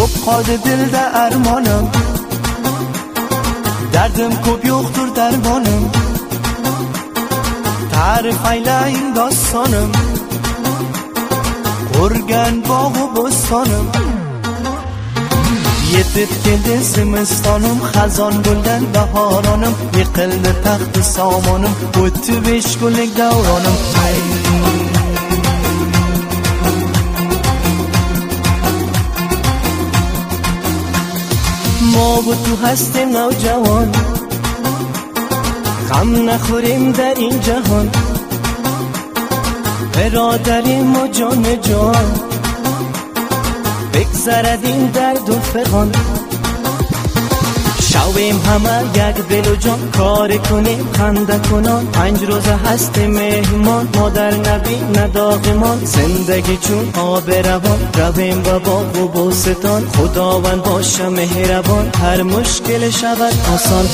قاد دل ده ارمانم دردم کوب یوختور دربانم تعرف ایلا این داستانم قرگن باغ و بستانم یه دفکل زمستانم خزان گلدن بهارانم یه قلب تخت سامانم و تو بش گل دورانم ما و تو هستیم نوجوان غم نخوریم در این جهان برادریم و جان جان بگذرد این درد و فغان شویم همه یک دل و جان کار کنیم خنده کنان 5 روز هست مهمان ما در نبی نداغمان زندگی چون آب روان رویم و باغ و بوستان خداوند باشه مهربان هر مشکل شود آسان